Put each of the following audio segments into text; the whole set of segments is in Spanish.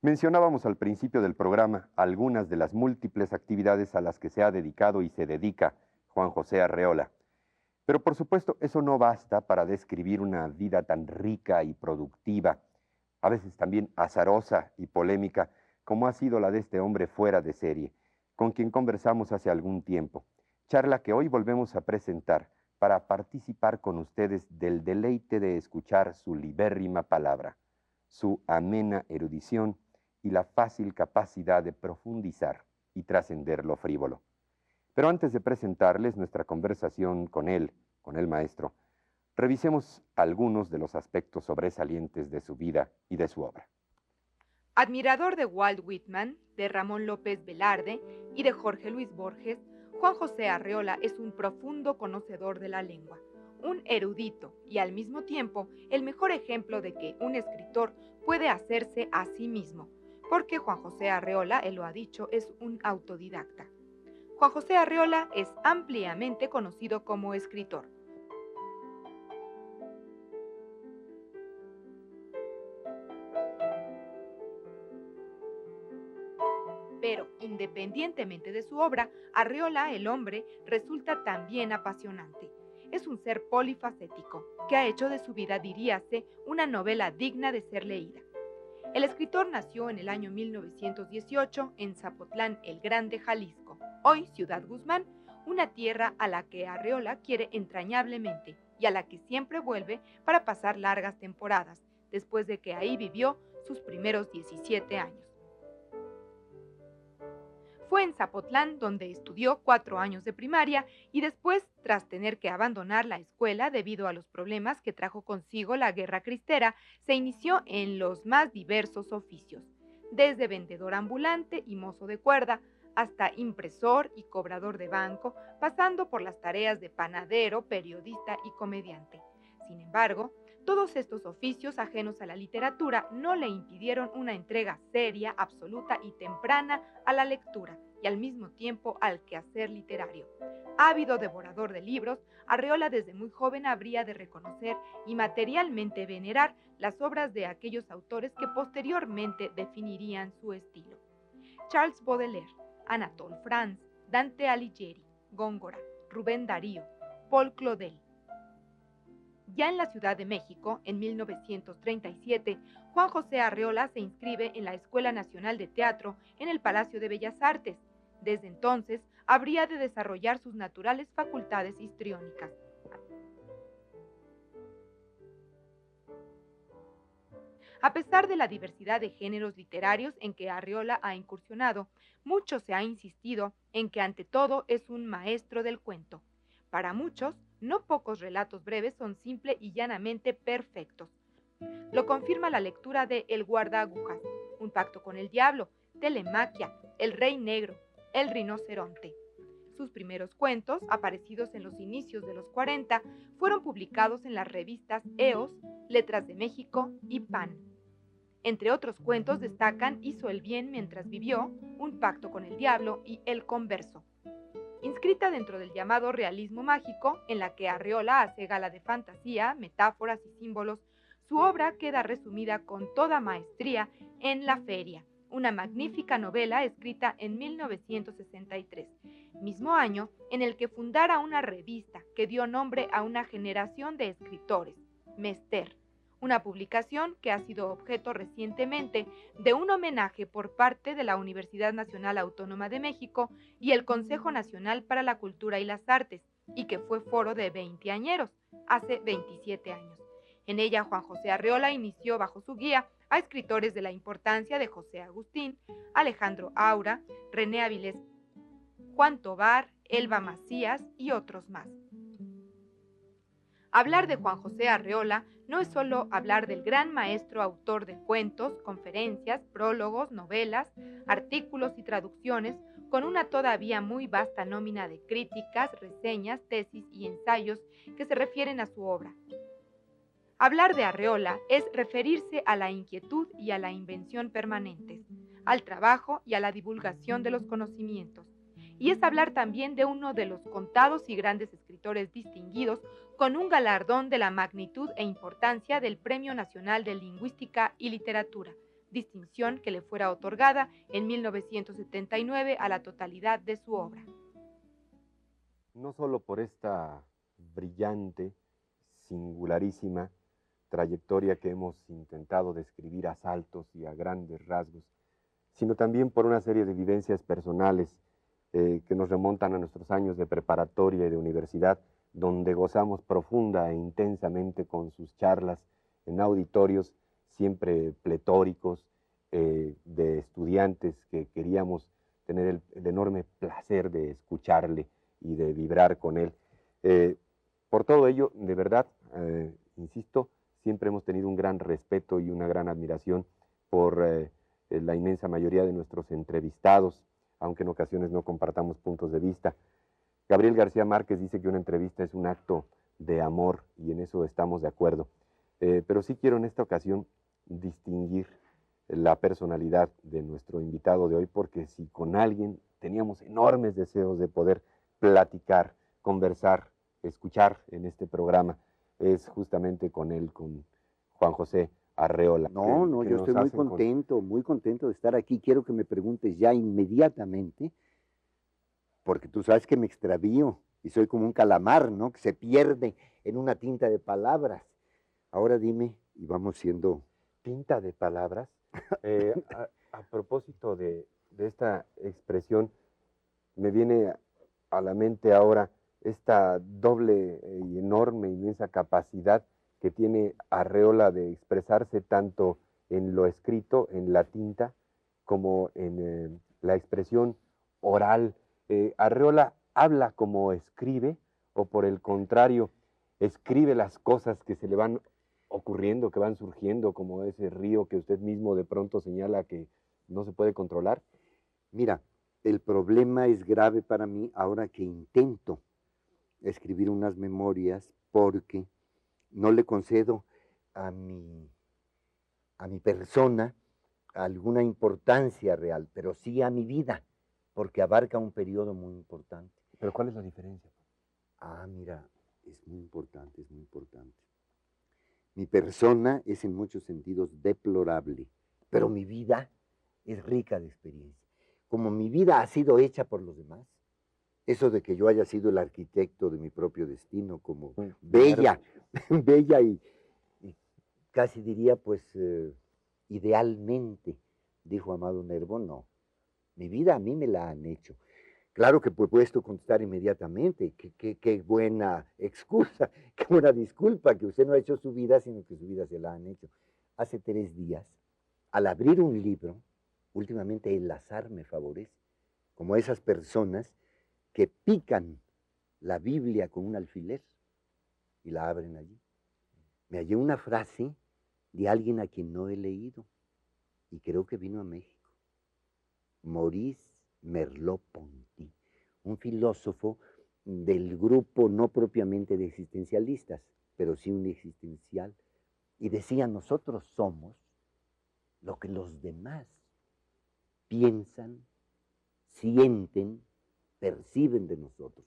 Mencionábamos al principio del programa algunas de las múltiples actividades a las que se ha dedicado y se dedica Juan José Arreola. Pero por supuesto, eso no basta para describir una vida tan rica y productiva, a veces también azarosa y polémica, como ha sido la de este hombre fuera de serie, con quien conversamos hace algún tiempo. Charla que hoy volvemos a presentar para participar con ustedes del deleite de escuchar su libérrima palabra, su amena erudición y la fácil capacidad de profundizar y trascender lo frívolo. Pero antes de presentarles nuestra conversación con él, con el maestro, revisemos algunos de los aspectos sobresalientes de su vida y de su obra. Admirador de Walt Whitman, de Ramón López Velarde y de Jorge Luis Borges, Juan José Arreola es un profundo conocedor de la lengua, un erudito y al mismo tiempo el mejor ejemplo de que un escritor puede hacerse a sí mismo, porque Juan José Arreola, él lo ha dicho, es un autodidacta. Juan José Arreola es ampliamente conocido como escritor. Pero, independientemente de su obra, Arreola, el hombre, resulta también apasionante. Es un ser polifacético, que ha hecho de su vida, diríase, una novela digna de ser leída. El escritor nació en el año 1918 en Zapotlán el Grande, Jalisco, hoy Ciudad Guzmán, una tierra a la que Arreola quiere entrañablemente y a la que siempre vuelve para pasar largas temporadas, después de que ahí vivió sus primeros 17 años. Fue en Zapotlán donde estudió 4 años de primaria y después, tras tener que abandonar la escuela debido a los problemas que trajo consigo la guerra cristera, se inició en los más diversos oficios, desde vendedor ambulante y mozo de cuerda, hasta impresor y cobrador de banco, pasando por las tareas de panadero, periodista y comediante. Sin embargo, todos estos oficios ajenos a la literatura no le impidieron una entrega seria, absoluta y temprana a la lectura y al mismo tiempo al quehacer literario. Ávido devorador de libros, Arreola desde muy joven habría de reconocer y materialmente venerar las obras de aquellos autores que posteriormente definirían su estilo. Charles Baudelaire, Anatole France, Dante Alighieri, Góngora, Rubén Darío, Paul Claudel. Ya en la Ciudad de México, en 1937, Juan José Arreola se inscribe en la Escuela Nacional de Teatro en el Palacio de Bellas Artes. Desde entonces, habría de desarrollar sus naturales facultades histriónicas. A pesar de la diversidad de géneros literarios en que Arreola ha incursionado, mucho se ha insistido en que ante todo es un maestro del cuento. Para muchos, no pocos relatos breves son simple y llanamente perfectos. Lo confirma la lectura de El guardaagujas, Un pacto con el diablo, Telemaquia, El rey negro, El rinoceronte. Sus primeros cuentos, aparecidos en los inicios de los 40, fueron publicados en las revistas EOS, Letras de México y PAN. Entre otros cuentos destacan Hizo el bien mientras vivió, Un pacto con el diablo y El converso. Inscrita dentro del llamado realismo mágico, en la que Arreola hace gala de fantasía, metáforas y símbolos, su obra queda resumida con toda maestría en La Feria, una magnífica novela escrita en 1963, mismo año en el que fundara una revista que dio nombre a una generación de escritores, Mester, una publicación que ha sido objeto recientemente de un homenaje por parte de la Universidad Nacional Autónoma de México y el Consejo Nacional para la Cultura y las Artes, y que fue foro de veinteañeros, hace 27 años. En ella, Juan José Arreola inició bajo su guía a escritores de la importancia de José Agustín, Alejandro Aura, René Avilés, Juan Tovar, Elba Macías y otros más. Hablar de Juan José Arreola no es solo hablar del gran maestro autor de cuentos, conferencias, prólogos, novelas, artículos y traducciones, con una todavía muy vasta nómina de críticas, reseñas, tesis y ensayos que se refieren a su obra. Hablar de Arreola es referirse a la inquietud y a la invención permanentes, al trabajo y a la divulgación de los conocimientos. Y es hablar también de uno de los contados y grandes escritores distinguidos con un galardón de la magnitud e importancia del Premio Nacional de Lingüística y Literatura, distinción que le fuera otorgada en 1979 a la totalidad de su obra. No solo por esta brillante, singularísima trayectoria que hemos intentado describir a saltos y a grandes rasgos, sino también por una serie de vivencias personales que nos remontan a nuestros años de preparatoria y de universidad, donde gozamos profunda e intensamente con sus charlas en auditorios siempre pletóricos, de estudiantes que queríamos tener el enorme placer de escucharle y de vibrar con él. Por todo ello, de verdad, insisto, siempre hemos tenido un gran respeto y una gran admiración por la inmensa mayoría de nuestros entrevistados, aunque en ocasiones no compartamos puntos de vista. Gabriel García Márquez dice que una entrevista es un acto de amor y en eso estamos de acuerdo. Pero sí quiero en esta ocasión distinguir la personalidad de nuestro invitado de hoy, porque si con alguien teníamos enormes deseos de poder platicar, conversar, escuchar en este programa, es justamente con él, con Juan José Arreola. No, yo estoy muy contento de estar aquí. Quiero que me preguntes ya inmediatamente, porque tú sabes que me extravío y soy como un calamar, ¿no? Que se pierde en una tinta de palabras. Ahora dime, y vamos siendo... ¿Tinta de palabras? A propósito de esta expresión, me viene a la mente ahora esta doble y enorme, inmensa capacidad que tiene Arreola de expresarse tanto en lo escrito, en la tinta, como en la expresión oral. Arreola habla como escribe, o por el contrario, escribe las cosas que se le van ocurriendo, que van surgiendo, como ese río que usted mismo de pronto señala que no se puede controlar. Mira, el problema es grave para mí ahora que intento escribir unas memorias porque no le concedo a mi persona alguna importancia real, pero sí a mi vida, porque abarca un periodo muy importante. ¿Pero cuál es la diferencia? Mira, es muy importante, es muy importante. Mi persona es en muchos sentidos deplorable, pero mi vida es rica de experiencia. Como mi vida ha sido hecha por los demás, eso de que yo haya sido el arquitecto de mi propio destino, como bella y casi diría, pues, idealmente, dijo Amado Nervo, no. Mi vida a mí me la han hecho. Claro que puesto contestar inmediatamente, qué buena excusa, qué buena disculpa, que usted no ha hecho su vida, sino que su vida se la han hecho. Hace 3 días, al abrir un libro, últimamente el azar me favorece, como esas personas que pican la Biblia con un alfiler y la abren allí. Me hallé una frase de alguien a quien no he leído y creo que vino a México. Maurice Merleau-Ponty, un filósofo del grupo no propiamente de existencialistas, pero sí un existencial, y decía, nosotros somos lo que los demás piensan, sienten, perciben de nosotros.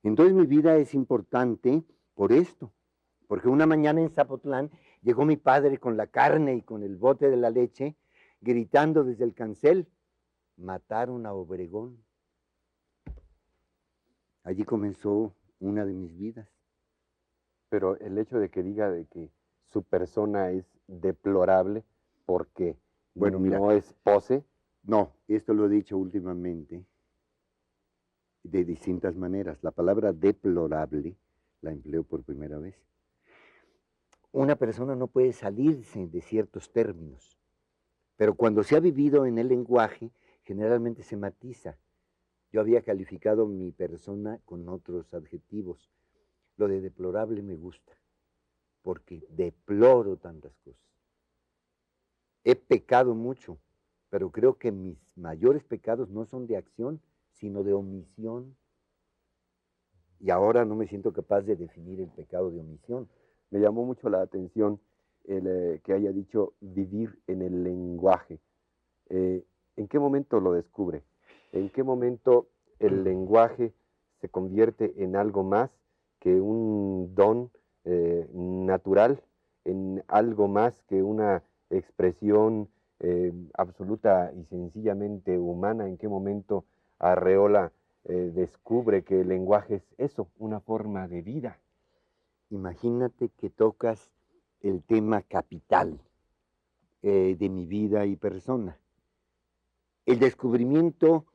Entonces mi vida es importante por esto, porque una mañana en Zapotlán llegó mi padre con la carne y con el bote de la leche, gritando desde el cancel, mataron a Obregón. Allí comenzó una de mis vidas. Pero el hecho de que diga de que su persona es deplorable porque bueno, mira, no es pose. No, esto lo he dicho últimamente de distintas maneras. La palabra deplorable la empleo por primera vez. Una persona no puede salirse de ciertos términos, pero cuando se ha vivido en el lenguaje, generalmente se matiza. Yo había calificado mi persona con otros adjetivos. Lo de deplorable me gusta, porque deploro tantas cosas. He pecado mucho, pero creo que mis mayores pecados no son de acción, sino de omisión. Y ahora no me siento capaz de definir el pecado de omisión. Me llamó mucho la atención el que haya dicho vivir en el lenguaje. ¿En qué momento lo descubre? ¿En qué momento el lenguaje se convierte en algo más que un don natural, en algo más que una expresión absoluta y sencillamente humana? ¿En qué momento Arreola descubre que el lenguaje es eso, una forma de vida? Imagínate que tocas el tema capital de mi vida y persona. El descubrimiento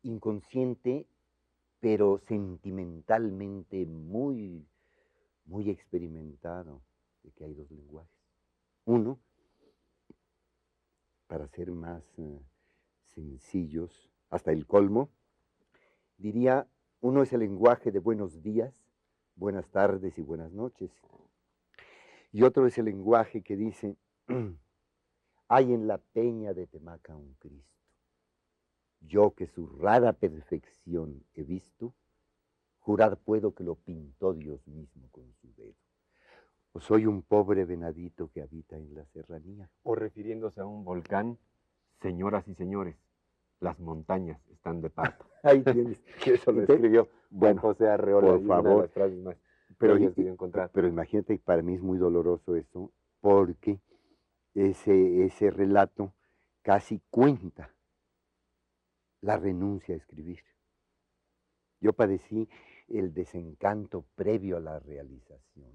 inconsciente, pero sentimentalmente muy, muy experimentado, de que hay dos lenguajes. Uno, para ser más sencillos, hasta el colmo, diría, uno es el lenguaje de buenos días, buenas tardes y buenas noches. Y otro es el lenguaje que dice, hay en la peña de Temaca un Cristo. Yo que su rara perfección he visto, jurar puedo que lo pintó Dios mismo con su dedo. O soy un pobre venadito que habita en la serranía. O refiriéndose a un volcán, señoras y señores, las montañas están de parto. Ahí tienes. Que eso lo escribió Bueno, José Arreola. por y es una de favor. las frases más Pero, bellas que yo he encontrado. pero imagínate, para mí es muy doloroso eso, porque ese relato casi cuenta la renuncia a escribir. Yo padecí el desencanto previo a la realización.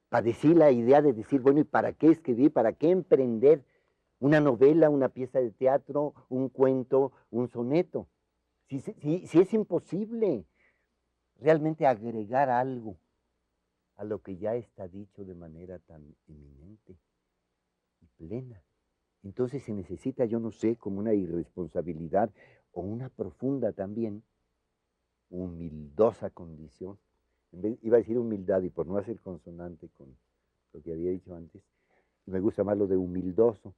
Padecí la idea de decir, bueno, ¿y para qué escribir? ¿Para qué emprender una novela, una pieza de teatro, un cuento, un soneto? Si es imposible realmente agregar algo a lo que ya está dicho de manera tan eminente y plena. Entonces se necesita, yo no sé, como una irresponsabilidad o una profunda también, humildosa condición. Iba a decir humildad y por no hacer consonante con lo que había dicho antes, me gusta más lo de humildoso.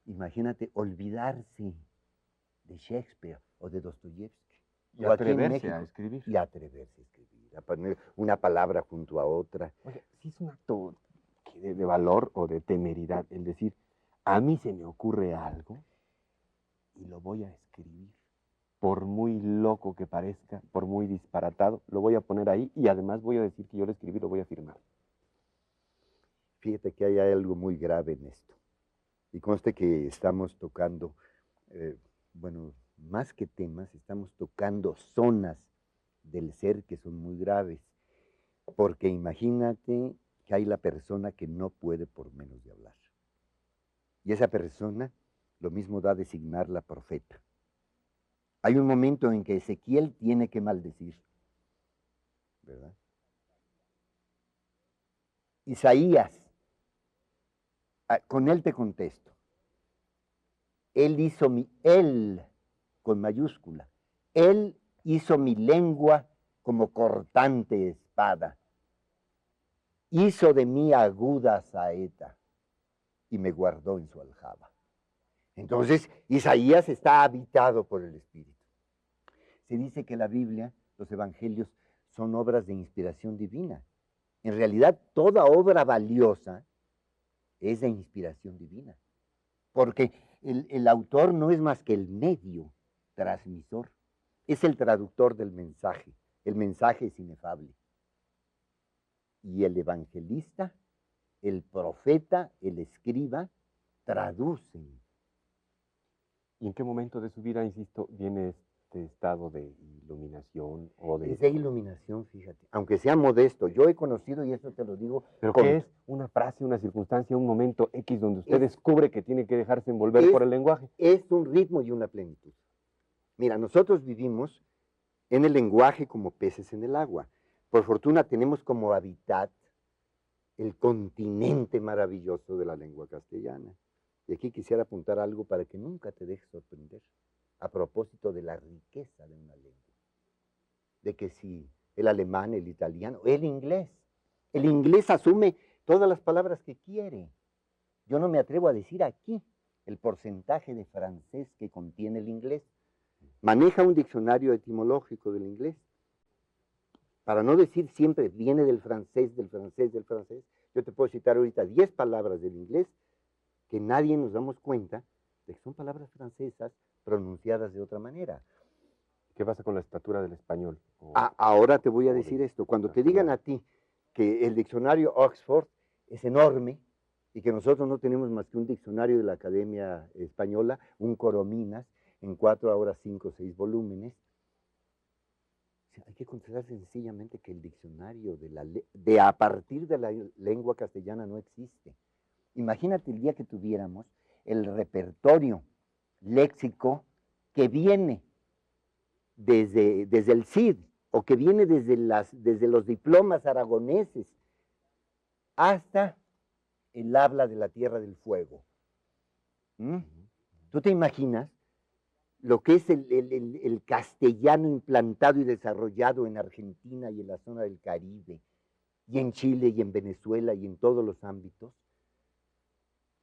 Imagínate olvidarse de Shakespeare o de Dostoyevsky. Y atreverse a escribir. Y atreverse a escribir, a poner una palabra junto a otra. Oye, sí es un acto de valor o de temeridad, el decir, a mí se me ocurre algo y lo voy a escribir. Por muy loco que parezca, por muy disparatado, lo voy a poner ahí y además voy a decir que yo lo escribí, lo voy a firmar. Fíjate que hay algo muy grave en esto. Y conste que estamos tocando, bueno, más que temas, estamos tocando zonas del ser que son muy graves. Porque imagínate que hay la persona que no puede por menos de hablar. Y esa persona lo mismo da a designar la profeta. Hay un momento en que Ezequiel tiene que maldecir, ¿verdad? Isaías, con él te contesto. Él con mayúscula, él hizo mi lengua como cortante espada. Hizo de mí aguda saeta y me guardó en su aljaba. Entonces, Isaías está habitado por el Espíritu. Se dice que la Biblia, los evangelios, son obras de inspiración divina. En realidad, toda obra valiosa es de inspiración divina. Porque el autor no es más que el medio transmisor. Es el traductor del mensaje. El mensaje es inefable. Y el evangelista, el profeta, el escriba, traducen. ¿Y en qué momento de su vida, insisto, viene este estado de iluminación o de... Es de iluminación, fíjate. Aunque sea modesto, yo he conocido, y eso te lo digo... ¿Pero qué es? ¿Una frase, una circunstancia, un momento X donde usted descubre que tiene que dejarse envolver por el lenguaje? Es un ritmo y una plenitud. Mira, nosotros vivimos en el lenguaje como peces en el agua. Por fortuna tenemos como hábitat el continente maravilloso de la lengua castellana. Y aquí quisiera apuntar algo para que nunca te dejes sorprender, a propósito de la riqueza de una lengua. De que si el alemán, el italiano, el inglés asume todas las palabras que quiere. Yo no me atrevo a decir aquí el porcentaje de francés que contiene el inglés. Maneja un diccionario etimológico del inglés. Para no decir siempre viene del francés, del francés, del francés, yo te puedo citar ahorita 10 palabras del inglés que nadie nos damos cuenta de que son palabras francesas pronunciadas de otra manera. ¿Qué pasa con la estatura del español? Ahora te voy a decir esto. Cuando te digan a ti que el diccionario Oxford es enorme y que nosotros no tenemos más que un diccionario de la Academia Española, un Corominas, en 4, ahora 5 o 6 volúmenes. Hay que considerar sencillamente que el diccionario de a partir de la lengua castellana no existe. Imagínate el día que tuviéramos el repertorio léxico que viene desde el CID o que viene desde los diplomas aragoneses hasta el habla de la Tierra del Fuego. ¿Mm? ¿Tú te imaginas lo que es el castellano implantado y desarrollado en Argentina y en la zona del Caribe, y en Chile y en Venezuela y en todos los ámbitos?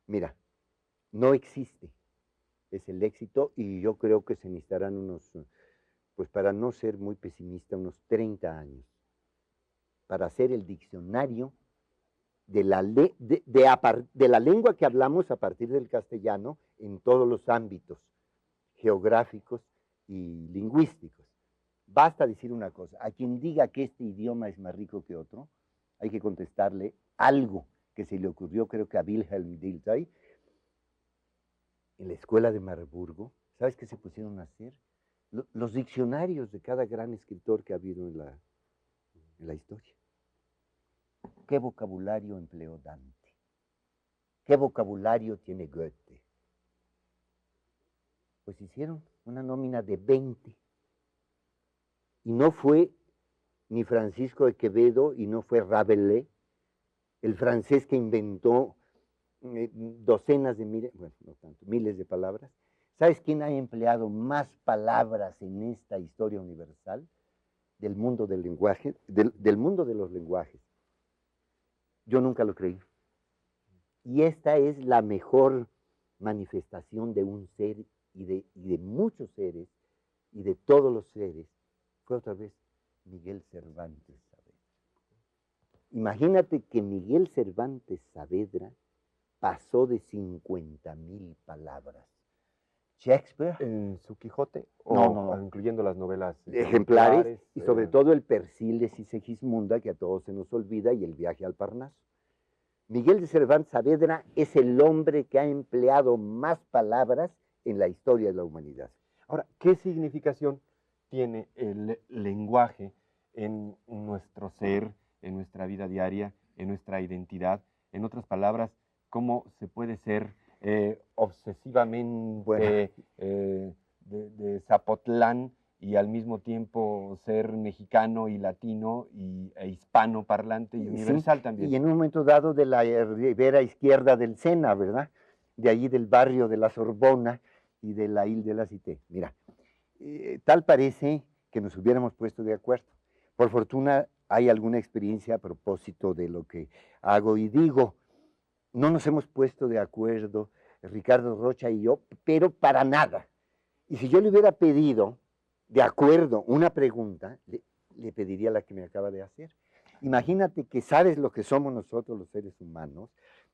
Mira, no existe ese éxito y yo creo que se necesitarán pues para no ser muy pesimista, unos 30 años para hacer el diccionario de la lengua que hablamos a partir del castellano en todos los ámbitos geográficos y lingüísticos. Basta decir una cosa: a quien diga que este idioma es más rico que otro, hay que contestarle algo que se le ocurrió, creo que a Wilhelm Dilthey, en la escuela de Marburgo. ¿Sabes qué se pusieron a hacer? Los diccionarios de cada gran escritor que ha habido en la historia. ¿Qué vocabulario empleó Dante? ¿Qué vocabulario tiene Goethe? Pues hicieron una nómina de 20. Y no fue ni Francisco de Quevedo y no fue Rabelais, el francés que inventó docenas de miles, bueno, no tanto, miles de palabras. ¿Sabes quién ha empleado más palabras en esta historia universal del mundo del lenguaje, del mundo de los lenguajes? Yo nunca lo creí. Y esta es la mejor manifestación de un ser y de muchos seres y de todos los seres. Fue otra vez Miguel Cervantes Saavedra. Imagínate que Miguel Cervantes Saavedra pasó de 50,000 palabras. Shakespeare, ¿En su Quijote? No. Incluyendo las novelas ejemplares, y sobre todo el Persíles y Segismunda, que a todos se nos olvida, y el viaje al Parnaso. Miguel de Cervantes Saavedra es el hombre que ha empleado más palabras en la historia de la humanidad. Ahora, ¿qué significación tiene el lenguaje en nuestro ser, en nuestra vida diaria, en nuestra identidad? En otras palabras, ¿cómo se puede ser obsesivamente de Zapotlán y al mismo tiempo ser mexicano y latino e hispano parlante y universal también? Y en un momento dado de la ribera izquierda del Sena, ¿verdad? De allí del barrio de la Sorbona y de la Ile de la Cité. Mira, tal parece que nos hubiéramos puesto de acuerdo. Por fortuna hay alguna experiencia a propósito de lo que hago y digo. No nos hemos puesto de acuerdo, Ricardo Rocha y yo, pero para nada. Y si yo le hubiera pedido, de acuerdo, una pregunta, le pediría la que me acaba de hacer. Imagínate que sabes lo que somos nosotros los seres humanos,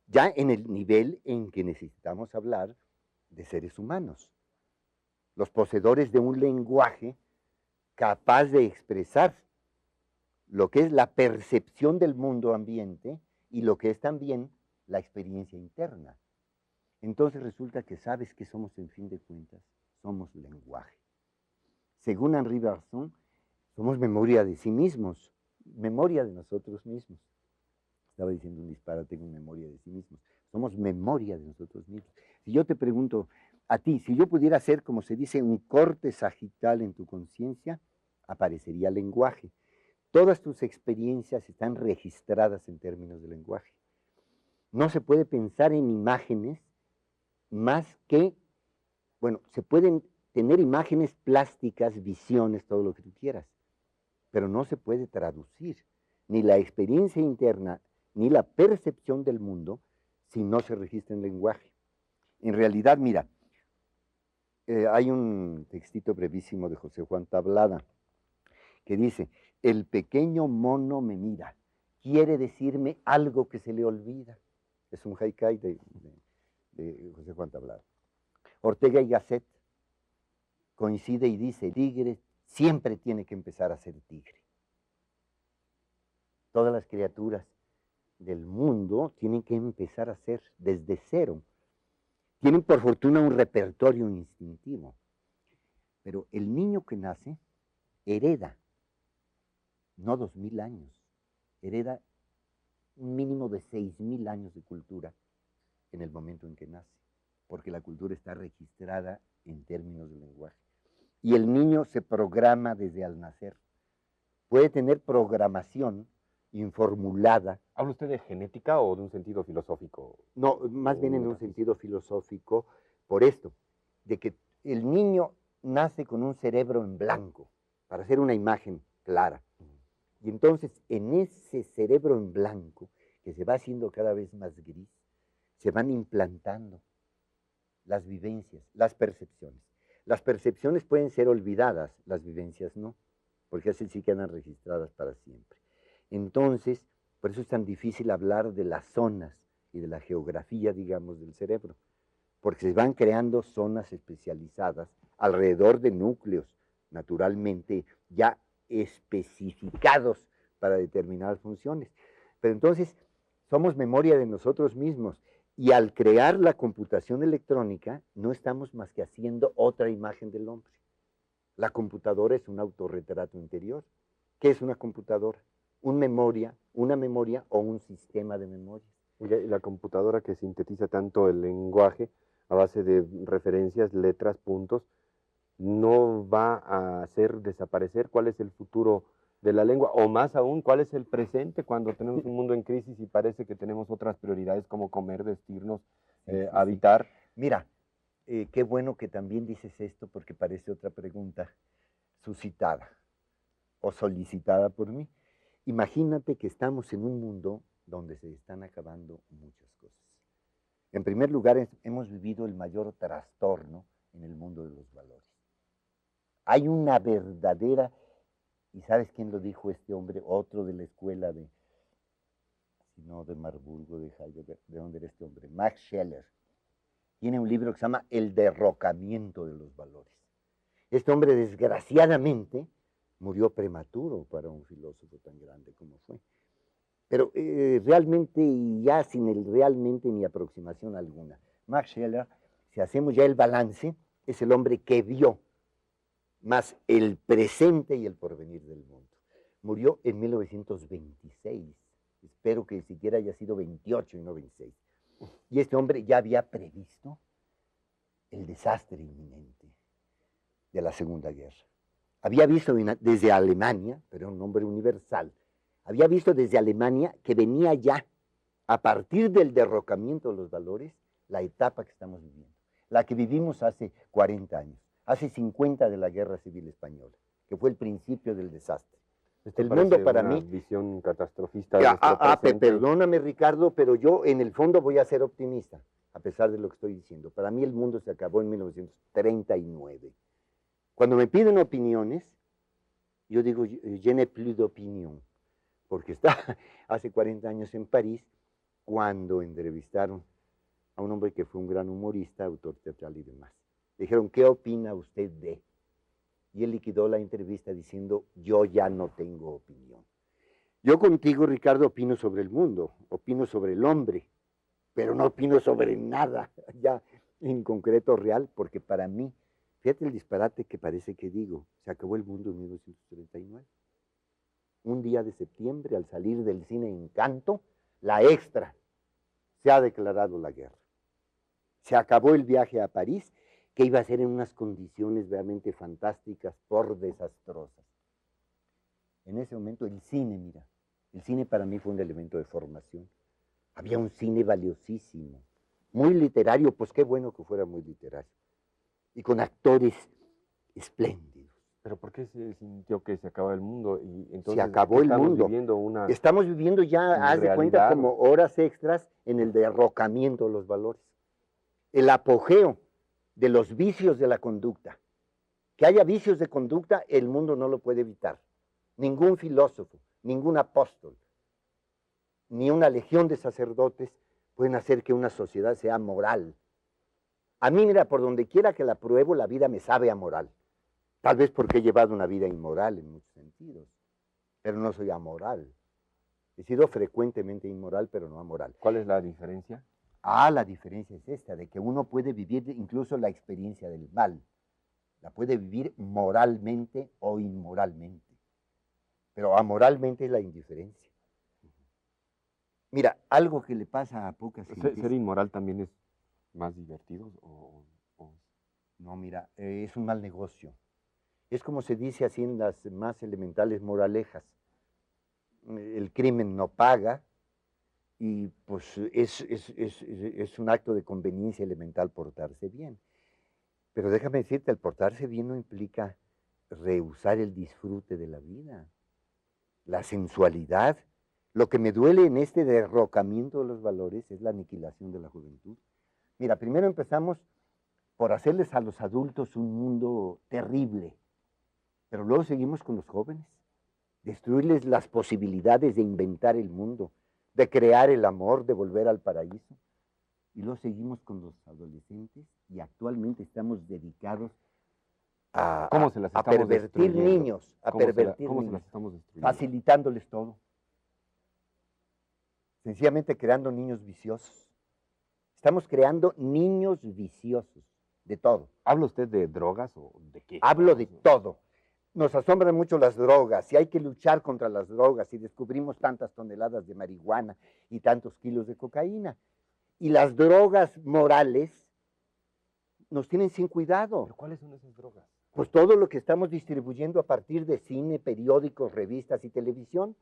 ya en el nivel en que necesitamos hablar de seres humanos, los poseedores de un lenguaje capaz de expresar lo que es la percepción del mundo ambiente y lo que es también la experiencia interna. Entonces resulta que sabes que somos, en fin de cuentas, somos lenguaje. Según Henri Bergson, somos memoria de sí mismos, memoria de nosotros mismos. Estaba diciendo un disparate con memoria de sí mismos. Somos memoria de nosotros mismos. Si yo te pregunto a ti, si yo pudiera hacer, como se dice, un corte sagital en tu conciencia, aparecería lenguaje. Todas tus experiencias están registradas en términos de lenguaje. No se puede pensar en imágenes más que, bueno, se pueden tener imágenes plásticas, visiones, todo lo que tú quieras, pero no se puede traducir ni la experiencia interna ni la percepción del mundo si no se registra en lenguaje. En realidad, mira, hay un textito brevísimo de José Juan Tablada que dice: el pequeño mono me mira, quiere decirme algo que se le olvida. Es un haikai de José Juan Tablada. Ortega y Gasset coincide y dice: tigre siempre tiene que empezar a ser tigre. Todas las criaturas del mundo tienen que empezar a hacer desde cero. Tienen por fortuna un repertorio instintivo, pero el niño que nace hereda, no 2000 años, hereda un mínimo de 6000 años de cultura en el momento en que nace, porque la cultura está registrada en términos de lenguaje. Y el niño se programa desde al nacer. Puede tener programación informulada. ¿Habla usted de genética o de un sentido filosófico? No, más bien en un sentido filosófico, por esto, de que el niño nace con un cerebro en blanco, para hacer una imagen clara. Y entonces, en ese cerebro en blanco, que se va haciendo cada vez más gris, se van implantando las vivencias, las percepciones. Las percepciones pueden ser olvidadas, las vivencias no, porque así sí quedan registradas para siempre. Entonces, por eso es tan difícil hablar de las zonas y de la geografía, digamos, del cerebro, porque se van creando zonas especializadas alrededor de núcleos, naturalmente ya especificados para determinadas funciones. Pero entonces, somos memoria de nosotros mismos, y al crear la computación electrónica, no estamos más que haciendo otra imagen del hombre. La computadora es un autorretrato interior. ¿Qué es una computadora? Una memoria o un sistema de memorias. La computadora que sintetiza tanto el lenguaje a base de referencias, letras, puntos, no va a hacer desaparecer cuál es el futuro de la lengua, o más aún, cuál es el presente cuando tenemos un mundo en crisis y parece que tenemos otras prioridades como comer, vestirnos, habitar. Sí. Mira, qué bueno que también dices esto, porque parece otra pregunta suscitada o solicitada por mí. Imagínate que estamos en un mundo donde se están acabando muchas cosas. En primer lugar, hemos vivido el mayor trastorno en el mundo de los valores. Hay una verdadera, ¿y sabes quién lo dijo este hombre? Otro de la escuela de, si no de Marburgo, de Heidelberg, ¿de dónde era este hombre? Max Scheler. Tiene un libro que se llama El derrocamiento de los valores. Este hombre, desgraciadamente, murió prematuro para un filósofo tan grande como fue. Pero realmente, y ya sin el realmente ni aproximación alguna, Max Scheler, si hacemos ya el balance, es el hombre que vio más el presente y el porvenir del mundo. Murió en 1926. Espero que siquiera haya sido 28 y no 26. Y este hombre ya había previsto el desastre inminente de la Segunda Guerra. Había visto desde Alemania, pero era un hombre universal, había visto desde Alemania que venía ya, a partir del derrocamiento de los valores, la etapa que estamos viviendo, la que vivimos hace 40 años, hace 50 de la Guerra Civil Española, que fue el principio del desastre. El mundo para mí, visión catastrofista. Perdóname, Ricardo, pero yo en el fondo voy a ser optimista, a pesar de lo que estoy diciendo. Para mí el mundo se acabó en 1939. Cuando me piden opiniones, yo digo, je n'ai plus d'opinion, porque está hace 40 años en París, cuando entrevistaron a un hombre que fue un gran humorista, autor teatral y demás. Le dijeron, ¿qué opina usted de? Y él liquidó la entrevista diciendo, yo ya no tengo opinión. Yo contigo, Ricardo, opino sobre el mundo, opino sobre el hombre, pero no opino sobre nada ya en concreto real, porque para mí, fíjate el disparate que parece que digo, se acabó el mundo en 1939. Un día de septiembre, al salir del cine Encanto, la Extra, se ha declarado la guerra. Se acabó el viaje a París, que iba a ser en unas condiciones realmente fantásticas por desastrosas. En ese momento el cine, mira, el cine para mí fue un elemento de formación. Había un cine valiosísimo, muy literario, pues qué bueno que fuera muy literario, y con actores espléndidos. ¿Pero por qué se sintió que se acababa el mundo? Y entonces, se acabó el mundo. Estamos viviendo ya, haz de cuenta, como horas extras en el derrocamiento de los valores. El apogeo de los vicios de la conducta. Que haya vicios de conducta, el mundo no lo puede evitar. Ningún filósofo, ningún apóstol, ni una legión de sacerdotes pueden hacer que una sociedad sea moral. A mí, mira, por donde quiera que la pruebo, la vida me sabe a moral. Tal vez porque he llevado una vida inmoral en muchos sentidos, pero no soy amoral. He sido frecuentemente inmoral, pero no amoral. ¿Cuál es la diferencia? La diferencia es esta, de que uno puede vivir incluso la experiencia del mal. La puede vivir moralmente o inmoralmente. Pero amoralmente es la indiferencia. Mira, algo que le pasa a pocas gentes... ¿Ser inmoral también es más divertido? No, mira, es un mal negocio. Es como se dice así en las más elementales moralejas. El crimen no paga y pues es un acto de conveniencia elemental portarse bien. Pero déjame decirte, el portarse bien no implica rehusar el disfrute de la vida, la sensualidad. Lo que me duele en este derrocamiento de los valores es la aniquilación de la juventud. Mira, primero empezamos por hacerles a los adultos un mundo terrible, pero luego seguimos con los jóvenes, destruirles las posibilidades de inventar el mundo, de crear el amor, de volver al paraíso. Y luego seguimos con los adolescentes y actualmente estamos dedicados a pervertir niños, facilitándoles todo. Sencillamente creando niños viciosos. Estamos creando niños viciosos, de todo. ¿Habla usted de drogas o de qué? Hablo de todo. Nos asombran mucho las drogas y hay que luchar contra las drogas y descubrimos tantas toneladas de marihuana y tantos kilos de cocaína. Y las drogas morales nos tienen sin cuidado. ¿Pero cuáles son esas drogas? Pues todo lo que estamos distribuyendo a partir de cine, periódicos, revistas y televisión.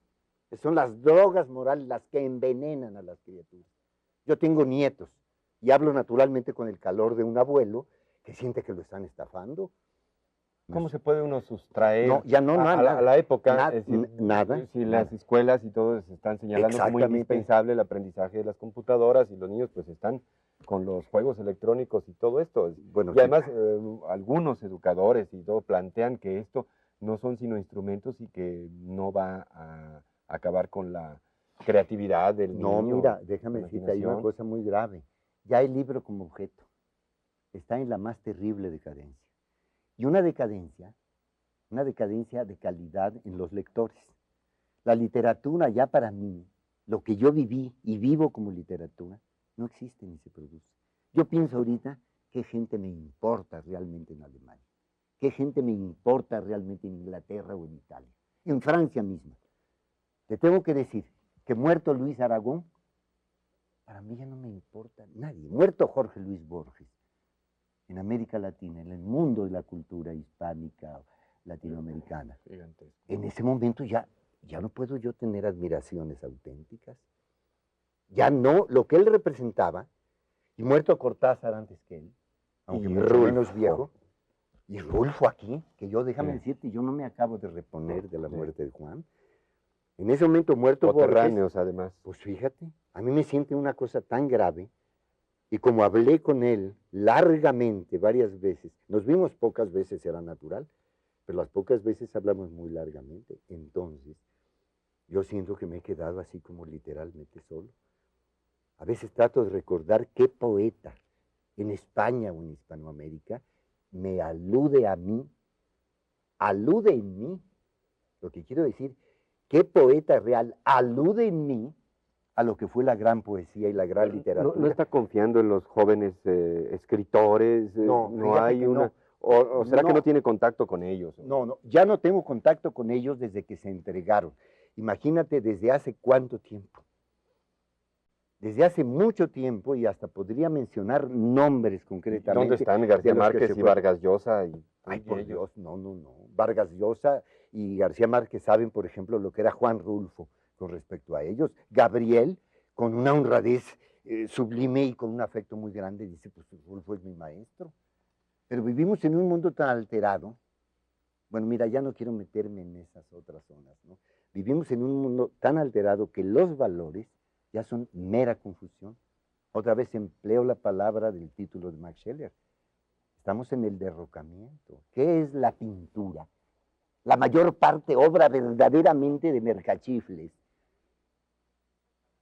Son las drogas morales las que envenenan a las criaturas. Yo tengo nietos y hablo naturalmente con el calor de un abuelo que siente que lo están estafando. ¿Cómo se puede uno sustraer a la época? Nada. Si las escuelas y todo se están señalando como indispensable el aprendizaje de las computadoras y los niños pues están con los juegos electrónicos y todo esto. Bueno, y además algunos educadores y todo plantean que esto no son sino instrumentos y que no va a acabar con la creatividad del niño. No, mira, déjame decirte, hay una cosa muy grave. Ya el libro como objeto está en la más terrible decadencia. Y una decadencia de calidad en los lectores. La literatura ya para mí, lo que yo viví y vivo como literatura, no existe ni se produce. Yo pienso ahorita qué gente me importa realmente en Alemania, qué gente me importa realmente en Inglaterra o en Italia, en Francia misma. Te tengo que decir que muerto Luis Aragón, para mí ya no me importa nadie. Muerto Jorge Luis Borges, en América Latina, en el mundo de la cultura hispánica, latinoamericana. En ese momento ya no puedo yo tener admiraciones auténticas. Ya no, lo que él representaba, y muerto Cortázar antes que él, aunque mucho menos viejo, y Rulfo aquí, que yo, déjame decirte, yo no me acabo de reponer de la muerte de Juan. En ese momento muerto Borges, además. Pues fíjate, a mí me siente una cosa tan grave. Y como hablé con él largamente, varias veces, nos vimos pocas veces, era natural, pero las pocas veces hablamos muy largamente. Entonces, yo siento que me he quedado así como literalmente solo. A veces trato de recordar qué poeta en España o en Hispanoamérica me alude a mí, alude en mí. Lo que quiero decir, qué poeta real alude en mí a lo que fue la gran poesía y la gran literatura. ¿No está confiando en los jóvenes escritores? No hay una... No. ¿O será que no tiene contacto con ellos? No, ya no tengo contacto con ellos desde que se entregaron. Imagínate desde hace cuánto tiempo. Desde hace mucho tiempo, y hasta podría mencionar nombres concretamente. ¿Dónde están García Márquez y Vargas Llosa? Ay, por Dios, no. Vargas Llosa y García Márquez saben, por ejemplo, lo que era Juan Rulfo con respecto a ellos. Gabriel, con una honradez sublime y con un afecto muy grande, dice, pues Rulfo es mi maestro. Pero vivimos en un mundo tan alterado. Bueno, mira, ya no quiero meterme en esas otras zonas, ¿no? Vivimos en un mundo tan alterado que los valores ya son mera confusión. Otra vez empleo la palabra del título de Max Scheler. Estamos en el derrocamiento. ¿Qué es la pintura? La mayor parte obra verdaderamente de mercachifles,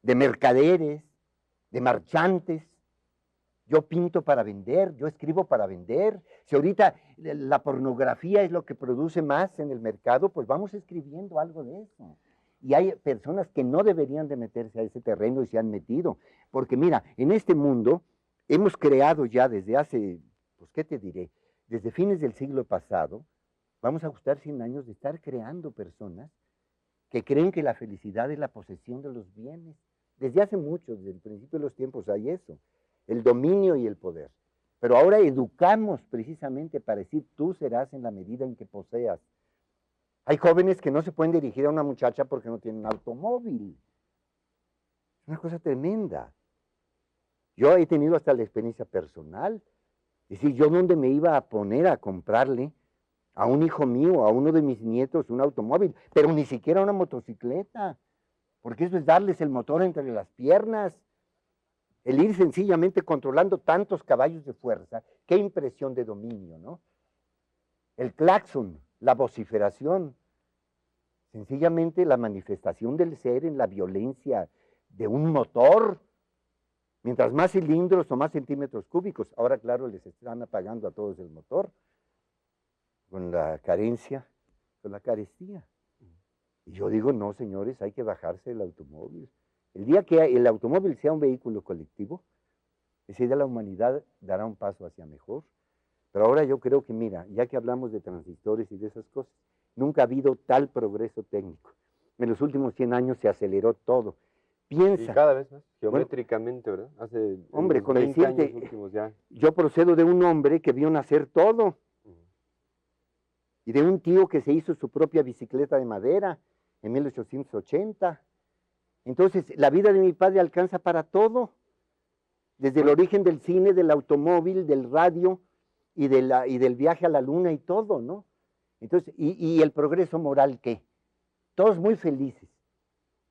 de mercaderes, de marchantes. Yo pinto para vender, yo escribo para vender. Si ahorita la pornografía es lo que produce más en el mercado, pues vamos escribiendo algo de eso. Y hay personas que no deberían de meterse a ese terreno y se han metido. Porque mira, en este mundo hemos creado ya desde hace, pues, ¿qué te diré? Desde fines del siglo pasado, vamos a gustar 100 años de estar creando personas que creen que la felicidad es la posesión de los bienes. Desde hace mucho, desde el principio de los tiempos hay eso, el dominio y el poder. Pero ahora educamos precisamente para decir, tú serás en la medida en que poseas. Hay jóvenes que no se pueden dirigir a una muchacha porque no tienen automóvil. Es una cosa tremenda. Yo he tenido hasta la experiencia personal. Es decir, yo dónde me iba a poner a comprarle a un hijo mío, a uno de mis nietos, un automóvil, pero ni siquiera una motocicleta, porque eso es darles el motor entre las piernas. El ir sencillamente controlando tantos caballos de fuerza, qué impresión de dominio, ¿no? El claxon, la vociferación, sencillamente la manifestación del ser en la violencia de un motor. Mientras más cilindros o más centímetros cúbicos, ahora claro les están apagando a todos el motor, con la carencia, con la carestía. Y yo digo, no señores, hay que bajarse del automóvil. El día que el automóvil sea un vehículo colectivo, ese día la humanidad dará un paso hacia mejor. Pero ahora yo creo que, mira, ya que hablamos de transistores y de esas cosas, nunca ha habido tal progreso técnico. En los últimos 100 años se aceleró todo. Piensa. Y cada vez más, geométricamente, ¿verdad? Hace hombre, unos con 20 decirte, años últimos ya. yo procedo de un hombre que vio nacer todo. Y de un tío que se hizo su propia bicicleta de madera en 1880. Entonces, la vida de mi padre alcanza para todo. Desde el origen del cine, del automóvil, del radio y del viaje a la luna y todo, ¿no? Entonces, y el progreso moral, ¿qué? Todos muy felices,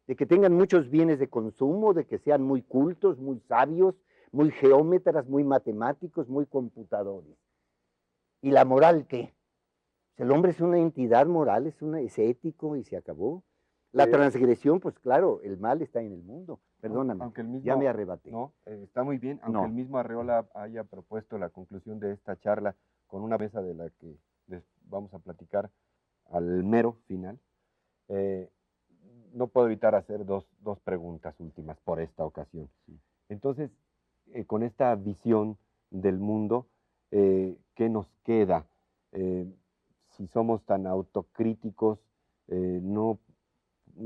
de que tengan muchos bienes de consumo, de que sean muy cultos, muy sabios, muy geómetras, muy matemáticos, muy computadores. ¿Y la moral qué? El hombre es una entidad moral, es ético y se acabó. La transgresión, pues claro, el mal está en el mundo. Perdóname, aunque el mismo, ya me arrebaté. No, está muy bien, aunque No. el mismo Arreola haya propuesto la conclusión de esta charla con una mesa de la que vamos a platicar al mero final, no puedo evitar hacer dos preguntas últimas por esta ocasión. Sí. Entonces, con esta visión del mundo, ¿qué nos queda? Si somos tan autocríticos, no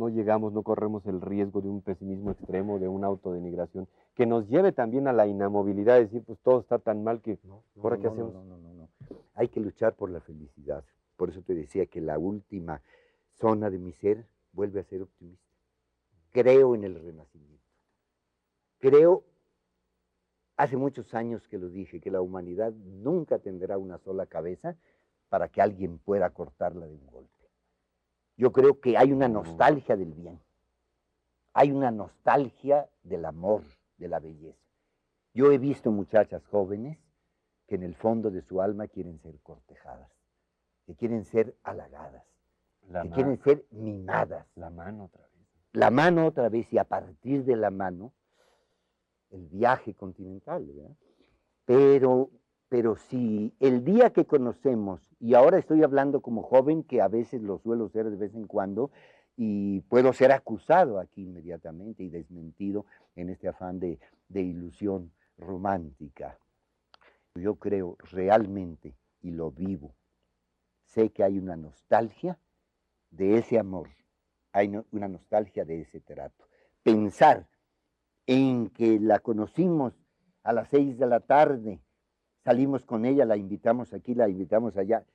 llegamos, no corremos el riesgo de un pesimismo extremo, de una autodenigración, que nos lleve también a la inamovilidad, de decir, pues todo está tan mal que, ¿ahora qué hacemos? No. Hay que luchar por la felicidad. Por eso te decía que la última zona de mi ser vuelve a ser optimista. Creo en el renacimiento. Creo, hace muchos años que lo dije, que la humanidad nunca tendrá una sola cabeza para que alguien pueda cortarla de un golpe. Yo creo que hay una nostalgia del bien, hay una nostalgia del amor, de la belleza. Yo he visto muchachas jóvenes que en el fondo de su alma quieren ser cortejadas, que quieren ser halagadas, que quieren ser mimadas. La mano otra vez. La mano otra vez y a partir de la mano, el viaje continental, ¿verdad? Pero si el día que conocemos, y ahora estoy hablando como joven, que a veces lo suelo ser de vez en cuando, y puedo ser acusado aquí inmediatamente y desmentido en este afán de ilusión romántica. Yo creo realmente, y lo vivo, sé que hay una nostalgia de ese amor, hay una nostalgia de ese trato. Pensar en que la conocimos a las 6 de la tarde, salimos con ella, la invitamos aquí, la invitamos allá,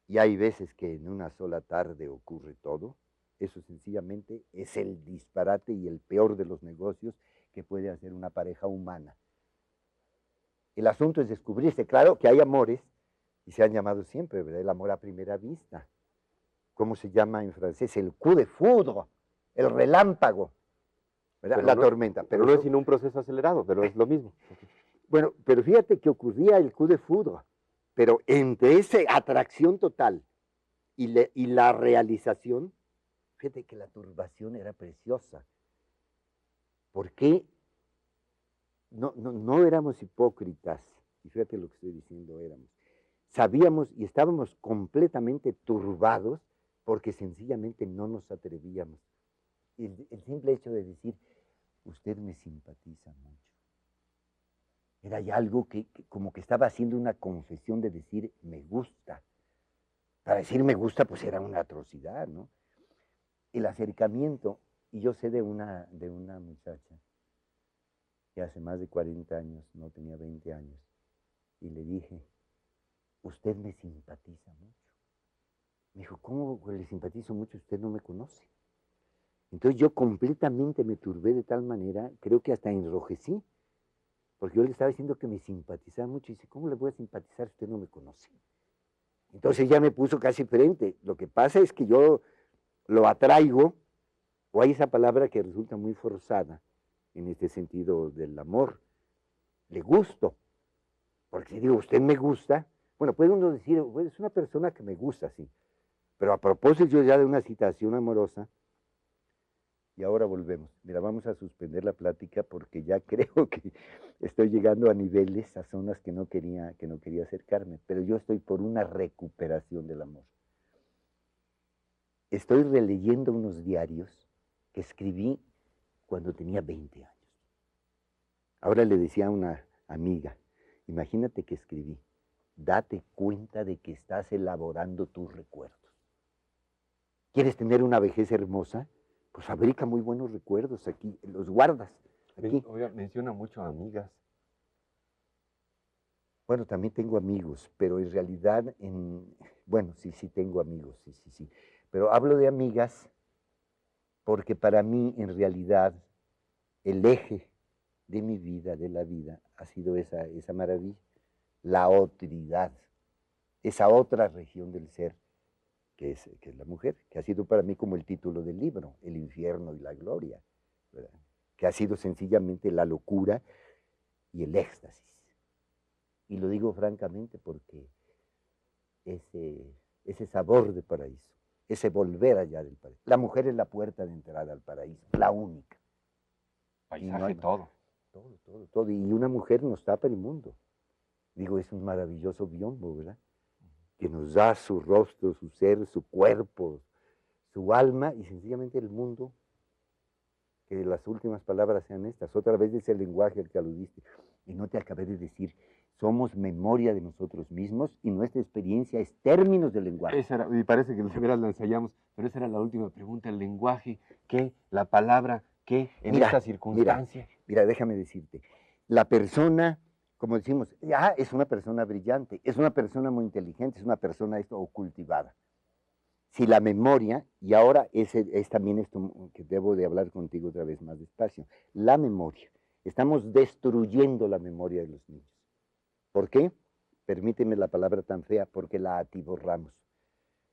y hay veces que en una sola tarde ocurre todo. Eso sencillamente es el disparate y el peor de los negocios que puede hacer una pareja humana. El asunto es descubrirse, claro que hay amores, y se han llamado siempre, ¿verdad? El amor a primera vista. ¿Cómo se llama en francés? El coup de foudre, el relámpago, ¿verdad? La tormenta. Pero no es sino un proceso acelerado, pero es lo mismo. Bueno, pero fíjate que ocurría el coup de foudre, pero entre esa atracción total y la realización, fíjate que la turbación era preciosa. ¿Por qué? No éramos hipócritas, y fíjate lo que estoy diciendo, éramos. Sabíamos y estábamos completamente turbados porque sencillamente no nos atrevíamos el simple hecho de decir, usted me simpatiza mucho. Era ya algo que como que estaba haciendo una confesión de decir, me gusta. Para decir me gusta, pues era una atrocidad, ¿no? El acercamiento, y yo sé de una muchacha que hace más de 40 años, no tenía 20 años, y le dije, usted me simpatiza mucho. Me dijo, ¿cómo le simpatizo mucho? Usted no me conoce. Entonces yo completamente me turbé de tal manera, creo que hasta enrojecí, porque yo le estaba diciendo que me simpatizaba mucho, y dice, ¿cómo le voy a simpatizar si usted no me conoce? Entonces ella me puso casi frente. Lo que pasa es que yo lo atraigo, o hay esa palabra que resulta muy forzada en este sentido del amor, le gusto. Porque si digo, usted me gusta, bueno, puede uno decir, bueno, es una persona que me gusta, sí. Pero a propósito ya de una situación amorosa, y ahora volvemos. Mira, vamos a suspender la plática porque ya creo que estoy llegando a niveles, a zonas que no quería acercarme, pero yo estoy por una recuperación del amor. Estoy releyendo unos diarios que escribí cuando tenía 20 años. Ahora le decía a una amiga, imagínate que escribí, date cuenta de que estás elaborando tus recuerdos. ¿Quieres tener una vejez hermosa? Pues fabrica muy buenos recuerdos aquí, los guardas. Aquí. Oiga, menciona mucho a amigas. Bueno, también tengo amigos, pero en realidad, bueno, sí tengo amigos, sí. Pero hablo de amigas porque para mí, en realidad, el eje de mi vida, de la vida, ha sido esa maravilla, la otridad, esa otra región del ser que es la mujer, que ha sido para mí como el título del libro, el infierno y la gloria, ¿verdad? Que ha sido sencillamente la locura y el éxtasis. Y lo digo francamente porque ese sabor de paraíso, ese volver allá del paraíso. La mujer es la puerta de entrada al paraíso, la única. Paisaje, todo. Todo. Y una mujer nos tapa el mundo. Digo, es un maravilloso biombo, ¿verdad? Que nos da su rostro, su ser, su cuerpo, su alma y sencillamente el mundo. Que las últimas palabras sean estas. Otra vez es el lenguaje al que aludiste. Y no te acabé de decir, somos memoria de nosotros mismos y nuestra experiencia es términos del lenguaje. Esa era, y parece que de veras la ensayamos, pero esa era la última pregunta, el lenguaje, ¿qué? La palabra, ¿qué? En esta circunstancia. Mira, déjame decirte, la persona, como decimos, es una persona brillante, es una persona muy inteligente, es una persona o cultivada. Si la memoria, y ahora es también esto que debo de hablar contigo otra vez más despacio, la memoria, estamos destruyendo la memoria de los niños. ¿Por qué? Permíteme la palabra tan fea, porque la atiborramos.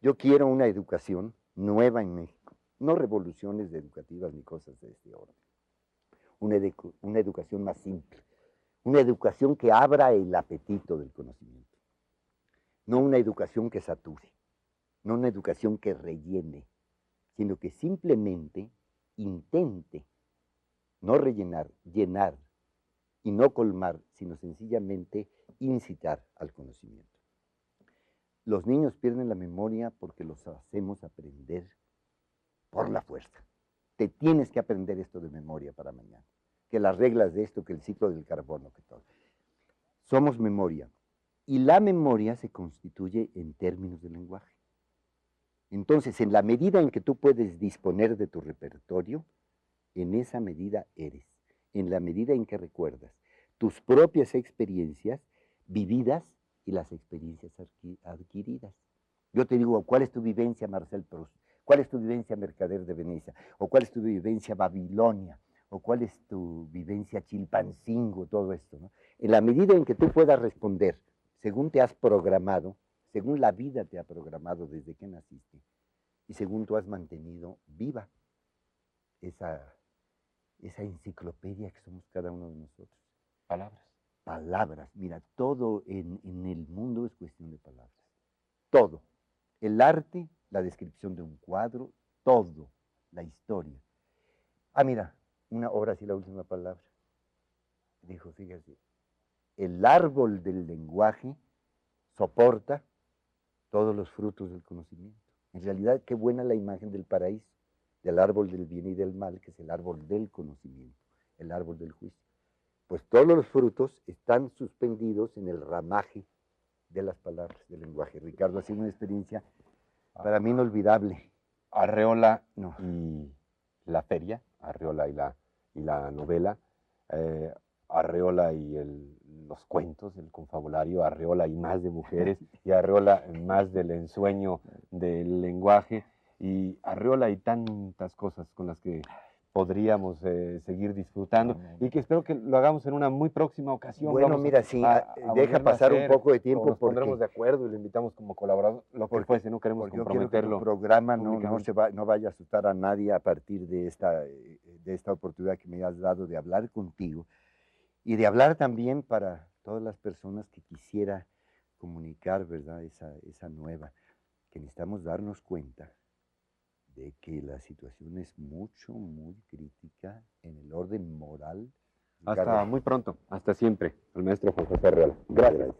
Yo quiero una educación nueva en México, no revoluciones educativas ni cosas de este orden. Una educación más simple, una educación que abra el apetito del conocimiento, no una educación que sature, no una educación que rellene, sino que simplemente intente no rellenar, llenar y no colmar, sino sencillamente incitar al conocimiento. Los niños pierden la memoria porque los hacemos aprender por la fuerza. Te tienes que aprender esto de memoria para mañana, que las reglas de esto, que el ciclo del carbono, que todo. Somos memoria, y la memoria se constituye en términos de lenguaje. Entonces, en la medida en que tú puedes disponer de tu repertorio, en esa medida eres. En la medida en que recuerdas tus propias experiencias vividas y las experiencias adquiridas. Yo te digo, ¿cuál es tu vivencia, Marcel Proust? ¿Cuál es tu vivencia, Mercader de Venecia? ¿O cuál es tu vivencia, Babilonia? ¿O cuál es tu vivencia, Chilpancingo? Todo esto, ¿no? En la medida en que tú puedas responder, según te has programado, según la vida te ha programado desde que naciste, y según tú has mantenido viva esa enciclopedia que somos cada uno de nosotros. Palabras. Palabras. Mira, todo en el mundo es cuestión de palabras. Todo. El arte, la descripción de un cuadro, todo. La historia. Mira, ahora sí la última palabra. Dijo, fíjate, el árbol del lenguaje soporta todos los frutos del conocimiento. En realidad, qué buena la imagen del paraíso del árbol del bien y del mal, que es el árbol del conocimiento, el árbol del juicio. Pues todos los frutos están suspendidos en el ramaje de las palabras, del lenguaje. Ricardo, ha sido una experiencia para mí inolvidable. Arreola No. y la feria, Arreola y la novela, Arreola y los cuentos, el confabulario, Arreola y más de mujeres, y Arreola más del ensueño del lenguaje, y Arreola y tantas cosas con las que podríamos seguir disfrutando, y que espero que lo hagamos en una muy próxima ocasión. Bueno, Vamos mira, sí, a deja volverlo a pasar un hacer, poco de o tiempo nos pondremos de porque, acuerdo y lo invitamos como colaborador, lo que fuese, no queremos porque yo quiero que tu comprometerlo. programa no públicamente. no vaya a asustar a nadie a partir de esta oportunidad que me has dado de hablar contigo y de hablar también para todas las personas que quisiera comunicar, ¿verdad? Esa nueva, que necesitamos darnos cuenta de que la situación es muy crítica en el orden moral. Hasta Ricardo, muy pronto, hasta siempre, el maestro Juan José Arreola. Gracias.